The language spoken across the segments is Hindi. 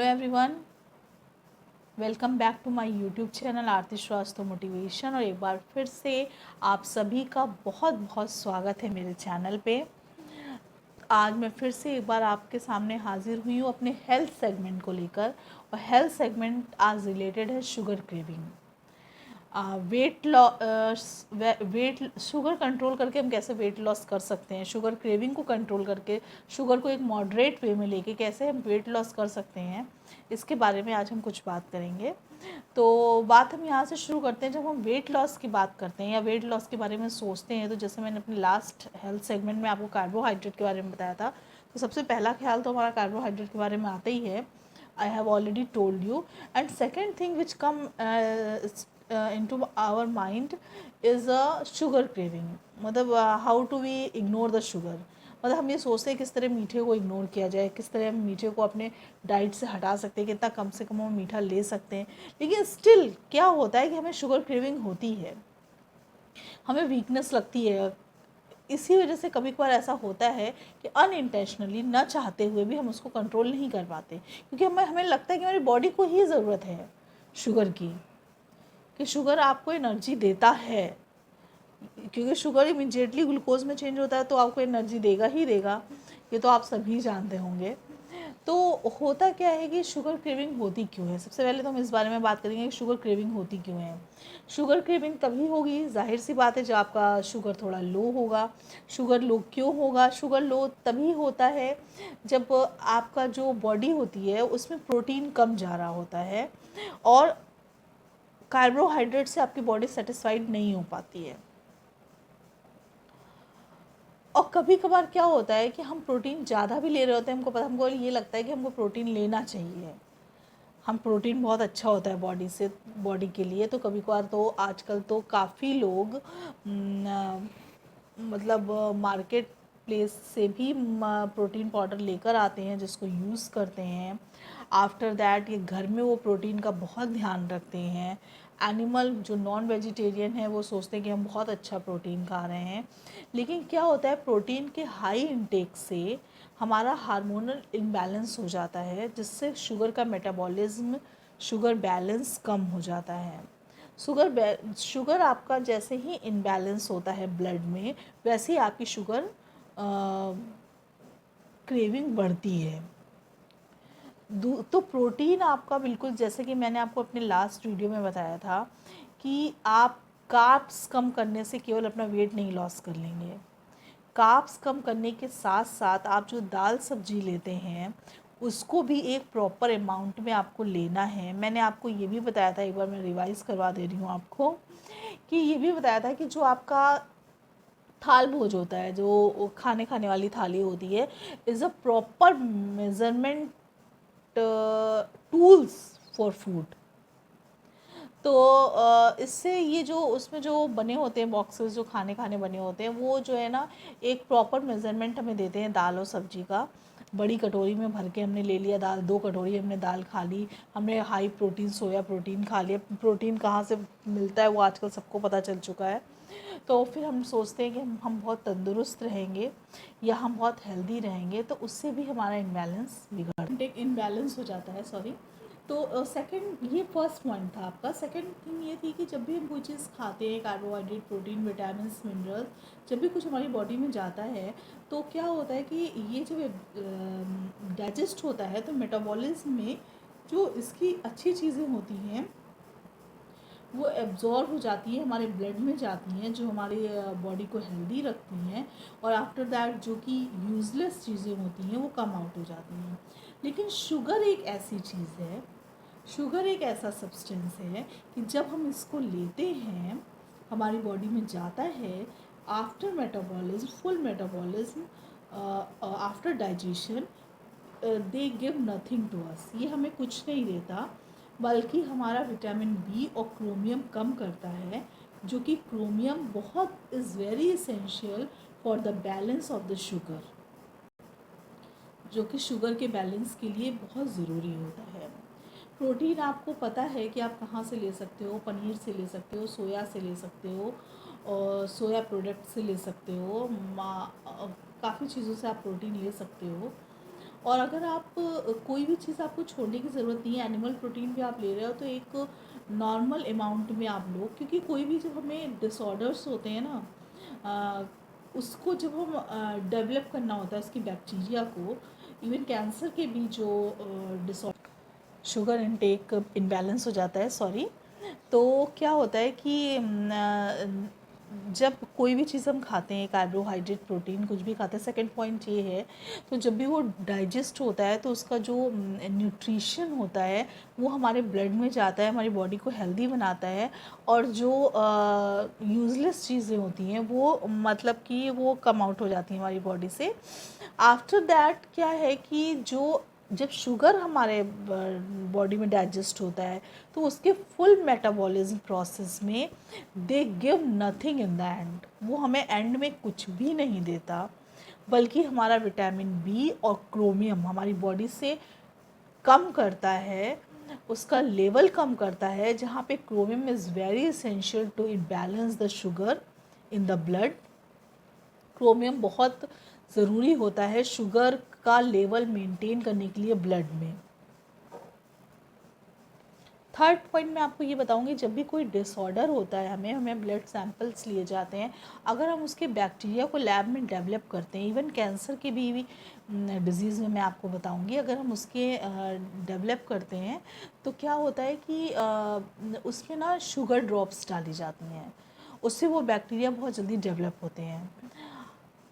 Hello everyone, welcome back to my YouTube channel Aarti Shrivastava motivation. और एक बार फिर से आप सभी का बहुत बहुत स्वागत है मेरे चैनल पे। आज मैं फिर से एक बार आपके सामने हाजिर हुई हूँ अपने हेल्थ सेगमेंट को लेकर। और हेल्थ सेगमेंट आज रिलेटेड है sugar craving. Weight sugar control करके हम कैसे वेट लॉस कर सकते हैं, शुगर क्रेविंग को कंट्रोल करके शुगर को एक मॉडरेट वे में लेके कैसे हम वेट लॉस कर सकते हैं, इसके बारे में आज हम कुछ बात करेंगे। तो बात हम यहाँ से शुरू करते हैं। जब हम वेट लॉस की बात करते हैं या वेट लॉस के बारे में सोचते हैं, तो जैसे मैंने अपने लास्ट हेल्थ सेगमेंट में आपको कार्बोहाइड्रेट के बारे में बताया था, तो सबसे पहला ख्याल तो हमारा कार्बोहाइड्रेट के बारे में आता ही है। I have already told you. And second thing which come into our mind is a sugar craving. मतलब how do we ignore the sugar? मतलब हम ये सोचते हैं किस तरह मीठे को इग्नोर किया जाए, किस तरह हम मीठे को अपने डाइट से हटा सकते हैं, कितना कम से कम हम मीठा ले सकते हैं। लेकिन स्टिल क्या होता है कि हमें शुगर क्रेविंग होती है, हमें वीकनेस लगती है। इसी वजह से कभी कभार ऐसा होता है कि अनइंटेंशनली, न चाहते हुए भी हम उसको कंट्रोल नहीं कर पाते, क्योंकि हमें लगता है कि हमारी बॉडी को ही ज़रूरत है शुगर की, कि शुगर आपको एनर्जी देता है, क्योंकि शुगर इमीडिएटली ग्लूकोज में चेंज होता है तो आपको एनर्जी देगा ही देगा। ये तो आप सभी जानते होंगे। तो होता क्या है कि शुगर क्रेविंग होती क्यों है। सबसे पहले तो हम इस बारे में बात करेंगे कि शुगर क्रेविंग होती क्यों है। शुगर क्रेविंग तभी होगी, जाहिर सी बात है, जब आपका शुगर थोड़ा लो होगा। शुगर लो क्यों होगा? शुगर लो तभी होता है जब आपका जो बॉडी होती है उसमें प्रोटीन कम जा रहा होता है और कार्बोहाइड्रेट से आपकी बॉडी सेटिस्फाइड नहीं हो पाती है। और कभी कभार क्या होता है कि हम प्रोटीन ज़्यादा भी ले रहे होते हैं, हमको ये लगता है कि हमको प्रोटीन लेना चाहिए, हम प्रोटीन बहुत अच्छा होता है बॉडी के लिए। तो कभी कभार तो आजकल तो काफ़ी लोग मतलब मार्केट प्लेस से भी प्रोटीन पाउडर लेकर आते हैं, जिसको यूज़ करते हैं। आफ्टर दैट ये घर में वो प्रोटीन का बहुत ध्यान रखते हैं। एनिमल जो नॉन वेजिटेरियन है वो सोचते हैं कि हम बहुत अच्छा प्रोटीन खा रहे हैं। लेकिन क्या होता है, प्रोटीन के हाई इंटेक से हमारा हार्मोनल इम्बैलेंस हो जाता है, जिससे शुगर का मेटाबॉलिज्म, शुगर बैलेंस कम हो जाता है। शुगर आपका जैसे ही इनबैलेंस होता है ब्लड में, वैसे ही आपकी शुगर क्रेविंग बढ़ती है। तो प्रोटीन आपका बिल्कुल, जैसे कि मैंने आपको अपने लास्ट वीडियो में बताया था, कि आप कार्ब्स कम करने से केवल अपना वेट नहीं लॉस कर लेंगे। कार्ब्स कम करने के साथ साथ आप जो दाल सब्जी लेते हैं उसको भी एक प्रॉपर अमाउंट में आपको लेना है। मैंने आपको ये भी बताया था, एक बार मैं रिवाइज़ करवा दे रही हूँ आपको, कि ये भी बताया था कि जो आपका थाल भोज होता है, जो खाने वाली थाली होती है, is a proper measurement tools for food. तो इससे ये जो उसमें जो बने होते हैं बॉक्सेस, जो खाने बने होते हैं, वो जो है ना एक प्रॉपर मेज़रमेंट हमें देते हैं दाल और सब्जी का। बड़ी कटोरी में भर के हमने ले लिया दाल, 2 कटोरी हमने दाल खा ली, हमने हाई प्रोटीन सोया प्रोटीन खा लिया। प्रोटीन कहाँ से मिलता है वो आजकल सबको पता चल चुका है। तो फिर हम सोचते हैं कि हम बहुत तंदुरुस्त रहेंगे या हम बहुत हेल्दी रहेंगे, तो उससे भी हमारा इनबैलेंस हो जाता है, सॉरी। तो सेकंड, ये फर्स्ट पॉइंट था आपका। सेकंड थिंग ये थी कि जब भी हम कोई चीज़ खाते हैं, कार्बोहाइड्रेट, प्रोटीन, विटामिन्स, मिनरल्स, जब भी कुछ हमारी बॉडी में जाता है, तो क्या होता है कि ये जब डाइजेस्ट होता है तो मेटाबॉलिज्म में जो इसकी अच्छी चीज़ें होती हैं वो एब्जॉर्ब हो जाती है, हमारे ब्लड में जाती हैं, जो हमारी बॉडी को हेल्दी रखती हैं। और आफ्टर दैट जो कि यूज़लेस चीज़ें होती हैं वो कम आउट हो जाती हैं। लेकिन शुगर एक ऐसी चीज़ है, शुगर एक ऐसा सब्सटेंस है कि जब हम इसको लेते हैं, हमारी बॉडी में जाता है, after metabolism, full metabolism, after digestion, they give nothing to us. ये हमें कुछ नहीं देता, बल्कि हमारा विटामिन बी और क्रोमियम कम करता है, जो कि क्रोमियम बहुत is very essential for the balance of the sugar, जो कि शुगर के बैलेंस के लिए बहुत ज़रूरी होता है। प्रोटीन आपको पता है कि आप कहाँ से ले सकते हो, पनीर से ले सकते हो, सोया से ले सकते हो, और सोया प्रोडक्ट से ले सकते हो, काफ़ी चीज़ों से आप प्रोटीन ले सकते हो। और अगर आप कोई भी चीज़ आपको छोड़ने की ज़रूरत नहीं है, एनिमल प्रोटीन भी आप ले रहे हो तो एक नॉर्मल अमाउंट में आप लो, क्योंकि कोई भी जब हमें डिसऑर्डर्स होते हैं ना, उसको जब हम डेवलप करना होता है उसकी बैक्टीरिया को, इवन कैंसर के भी जो डिसऑर्डर, शुगर इनटेक इम्बैलेंस हो जाता है, सॉरी। तो क्या होता है कि जब कोई भी चीज़ हम खाते हैं, कार्बोहाइड्रेट, प्रोटीन, कुछ भी खाते हैं, सेकंड पॉइंट ये है, तो जब भी वो डाइजेस्ट होता है तो उसका जो न्यूट्रिशन होता है वो हमारे ब्लड में जाता है, हमारी बॉडी को हेल्दी बनाता है, और जो यूज़लेस चीज़ें होती हैं वो मतलब कि वो कम आउट हो जाती हैं हमारी बॉडी से। आफ्टर दैट क्या है कि जो जब शुगर हमारे बॉडी में डाइजेस्ट होता है तो उसके फुल मेटाबॉलिज्म प्रोसेस में दे give nothing in the end, वो हमें एंड में कुछ भी नहीं देता, बल्कि हमारा विटामिन बी और क्रोमियम हमारी बॉडी से कम करता है, उसका लेवल कम करता है, जहाँ पे chromium is very essential to balance the sugar in the blood. Chromium बहुत ज़रूरी होता है शुगर का लेवल मेंटेन करने के लिए ब्लड में। थर्ड पॉइंट मैं आपको ये बताऊंगी, जब भी कोई डिसऑर्डर होता है हमें ब्लड सैंपल्स लिए जाते हैं, अगर हम उसके बैक्टीरिया को लैब में डेवलप करते हैं, इवन कैंसर के भी डिज़ीज़ में मैं आपको बताऊंगी, अगर हम उसके डेवलप करते हैं तो क्या होता है कि उसमें ना शुगर ड्रॉप्स डाली जाती हैं, उससे वो बैक्टीरिया बहुत जल्दी डेवलप होते हैं।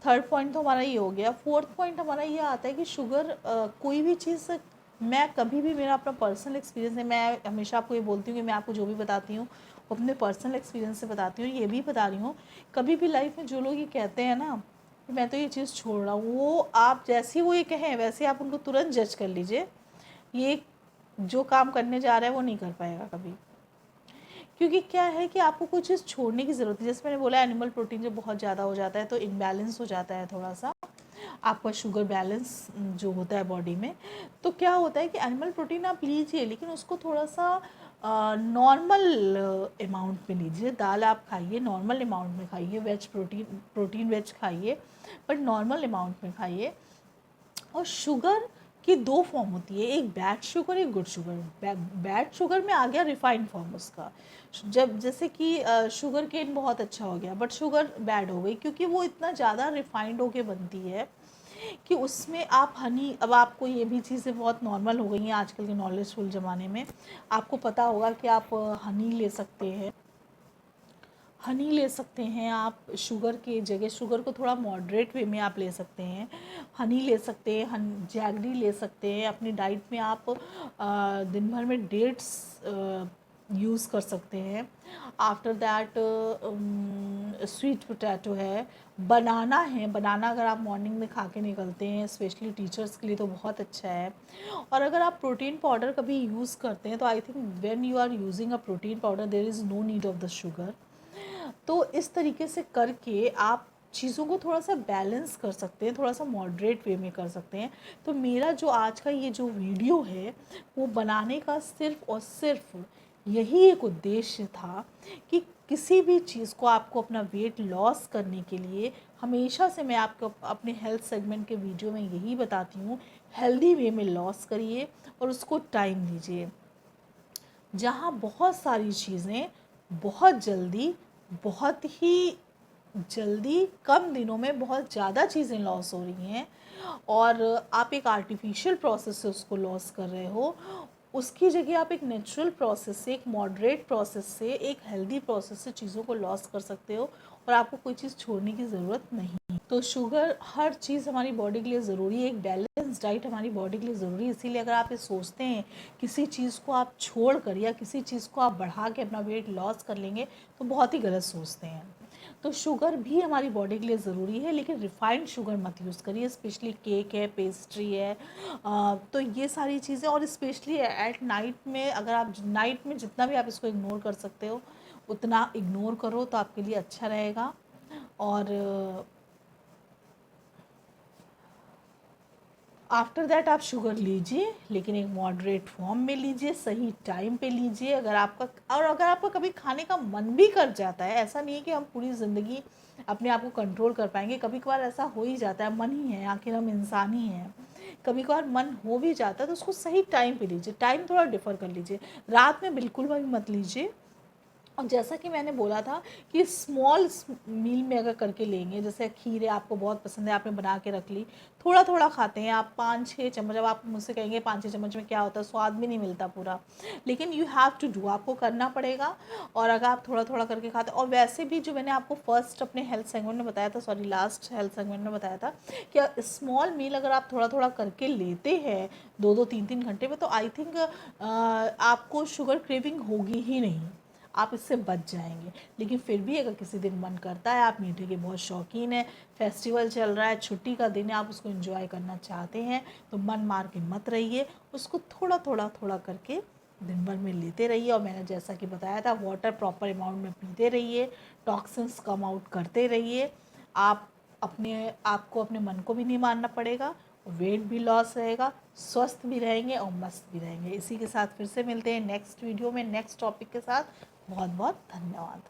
थर्ड पॉइंट तो हमारा ये हो गया। फोर्थ पॉइंट हमारा ये आता है कि शुगर कोई भी चीज़, मैं कभी भी, मेरा अपना पर्सनल एक्सपीरियंस है, मैं हमेशा आपको ये बोलती हूँ कि मैं आपको जो भी बताती हूँ वो अपने पर्सनल एक्सपीरियंस से बताती हूँ, ये भी बता रही हूँ। कभी भी लाइफ में जो लोग ये कहते हैं ना कि मैं तो ये चीज़ छोड़ रहा हूँ, वो आप जैसे ही वो ये कहें वैसे आप उनको तुरंत जज कर लीजिए, ये जो काम करने जा रहा है वो नहीं कर पाएगा कभी। क्योंकि क्या है कि आपको कुछ चीज़ छोड़ने की ज़रूरत है, जैसे मैंने बोला एनिमल प्रोटीन जब बहुत ज़्यादा हो जाता है तो इम्बैलेंस हो जाता है थोड़ा सा आपका शुगर बैलेंस जो होता है बॉडी में। तो क्या होता है कि एनिमल प्रोटीन आप लीजिए, लेकिन उसको थोड़ा सा नॉर्मल अमाउंट में लीजिए। दाल आप खाइए, नॉर्मल अमाउंट में खाइए, वेज प्रोटीन वेज खाइए, बट नॉर्मल अमाउंट में खाइए। और शुगर की दो फॉर्म होती है, एक बैड शुगर, एक गुड शुगर। बैड शुगर में आ गया रिफाइंड फॉर्म उसका, जब जैसे कि शुगर केन बहुत अच्छा हो गया, बट शुगर बैड हो गई क्योंकि वो इतना ज़्यादा रिफाइंड होके बनती है कि उसमें आप हनी, अब आपको ये भी चीज़ें बहुत नॉर्मल हो गई हैं आजकल के नॉलेजफुल ज़माने में, आपको पता होगा कि आप हनी ले सकते हैं, हनी ले सकते हैं आप शुगर के जगह, शुगर को थोड़ा मॉडरेट वे में आप ले सकते हैं, हनी ले सकते हैं, जैगरी ले सकते हैं। अपनी डाइट में आप दिन भर में डेट्स यूज़ कर सकते हैं। आफ्टर दैट स्वीट पोटैटो है, बनाना है, बनाना अगर आप मॉर्निंग में खा के निकलते हैं स्पेशली टीचर्स के लिए तो बहुत अच्छा है। और अगर आप प्रोटीन पाउडर कभी यूज़ करते हैं तो I think when you are using a protein powder there is no need of the sugar. तो इस तरीके से करके आप चीज़ों को थोड़ा सा बैलेंस कर सकते हैं, थोड़ा सा मॉडरेट वे में कर सकते हैं। तो मेरा जो आज का ये जो वीडियो है वो बनाने का सिर्फ़ और सिर्फ यही एक उद्देश्य था कि किसी भी चीज़ को आपको अपना वेट लॉस करने के लिए, हमेशा से मैं आपको अपने हेल्थ सेगमेंट के वीडियो में यही बताती हूँ, हेल्दी वे में लॉस करिए और उसको टाइम दीजिए। जहाँ बहुत सारी चीज़ें बहुत ही जल्दी कम दिनों में बहुत ज़्यादा चीज़ें लॉस हो रही हैं और आप एक आर्टिफिशियल प्रोसेस से उसको लॉस कर रहे हो, उसकी जगह आप एक नेचुरल प्रोसेस से, एक मॉडरेट प्रोसेस से, एक हेल्दी प्रोसेस से चीज़ों को लॉस कर सकते हो और आपको कोई चीज़ छोड़ने की ज़रूरत नहीं। तो शुगर, हर चीज़ हमारी बॉडी के लिए ज़रूरी है, एक बैलेंस डाइट हमारी बॉडी के लिए ज़रूरी है। इसीलिए अगर आप ये सोचते हैं किसी चीज़ को आप छोड़ कर या किसी चीज़ को आप बढ़ा के अपना वेट लॉस कर लेंगे तो बहुत ही गलत सोचते हैं। तो शुगर भी हमारी बॉडी के लिए ज़रूरी है, लेकिन रिफाइंड शुगर मत यूज़ करिए, स्पेशली केक है, पेस्ट्री है, तो ये सारी चीज़ें। और स्पेशली एट नाइट में, अगर आप नाइट में जितना भी आप इसको इग्नोर कर सकते हो उतना इग्नोर करो तो आपके लिए अच्छा रहेगा। और आफ्टर दैट आप शुगर लीजिए, लेकिन एक मॉडरेट फॉर्म में लीजिए, सही टाइम पे लीजिए। अगर आपका कभी खाने का मन भी कर जाता है, ऐसा नहीं है कि हम पूरी ज़िंदगी अपने आप को कंट्रोल कर पाएंगे, कभी कभार ऐसा हो ही जाता है, मन ही है, आखिर हम इंसान ही हैं कभी कभार मन हो भी जाता है तो उसको सही टाइम पे लीजिए, टाइम थोड़ा डिफ़र कर लीजिए, रात में बिल्कुल भी मत लीजिए। और जैसा कि मैंने बोला था कि स्मॉल मील में अगर करके लेंगे, जैसे खीरे आपको बहुत पसंद है, आपने बना के रख ली, थोड़ा थोड़ा खाते हैं आप 5-6 चम्मच, अब आप मुझसे कहेंगे 5-6 चम्मच में क्या होता है, स्वाद भी नहीं मिलता पूरा, लेकिन यू हैव टू डू, आपको करना पड़ेगा। और अगर आप थोड़ा थोड़ा करके खाते, और वैसे भी जो मैंने आपको फर्स्ट अपने हेल्थ सेगमेंट में बताया था, सॉरी लास्ट हेल्थ सेगमेंट में बताया था कि स्मॉल मील अगर आप थोड़ा थोड़ा करके लेते हैं 2-2 3-3 घंटे में, तो आई थिंक आपको शुगर क्रेविंग होगी ही नहीं, आप इससे बच जाएंगे। लेकिन फिर भी अगर किसी दिन मन करता है, आप मीठे के बहुत शौकीन हैं, फेस्टिवल चल रहा है, छुट्टी का दिन है, आप उसको एंजॉय करना चाहते हैं, तो मन मार के मत रहिए, उसको थोड़ा थोड़ा थोड़ा करके दिन भर में लेते रहिए। और मैंने जैसा कि बताया था, वाटर प्रॉपर अमाउंट में पीते रहिए, टॉक्सिन्स कम आउट करते रहिए। आपको अपने मन को भी नहीं मारना पड़ेगा, वेट भी लॉस रहेगा, स्वस्थ भी रहेंगे और मस्त भी रहेंगे। इसी के साथ फिर से मिलते हैं नेक्स्ट वीडियो में नेक्स्ट टॉपिक के साथ। बहुत बहुत धन्यवाद।